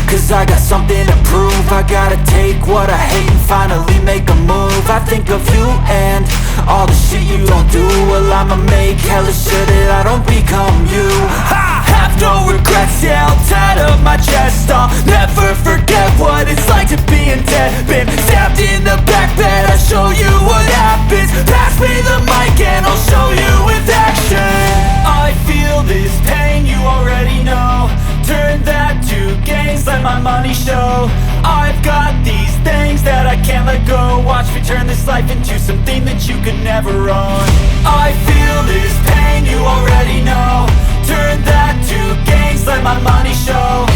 Cause I got something to prove. I gotta take what I hate and finally make a move. I think of you and all the shit you don't do. Well, I'ma make hella sure that I don't become you. I have no regrets, yeah, I'll tattle my chest. I'll never forget what it's like to be in debt. Been stabbed in the back bed, I'll show you what happens. Pass me the mic and I'll show you with action. I feel this pain, you already know. Turn that to gains, let my money show. I've got these things that I can't let go. Watch me turn this life into something that you could never own. I feel this pain, you already know. Turn that to gains, let my money show.